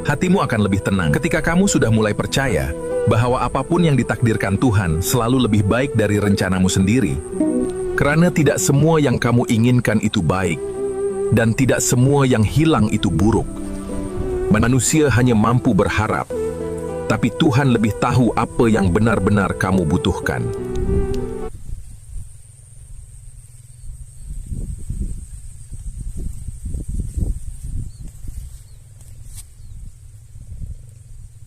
hatimu akan lebih tenang ketika kamu sudah mulai percaya bahwa apapun yang ditakdirkan Tuhan selalu lebih baik dari rencanamu sendiri. Karena tidak semua yang kamu inginkan itu baik, dan tidak semua yang hilang itu buruk. Manusia hanya mampu berharap, tapi Tuhan lebih tahu apa yang benar-benar kamu butuhkan.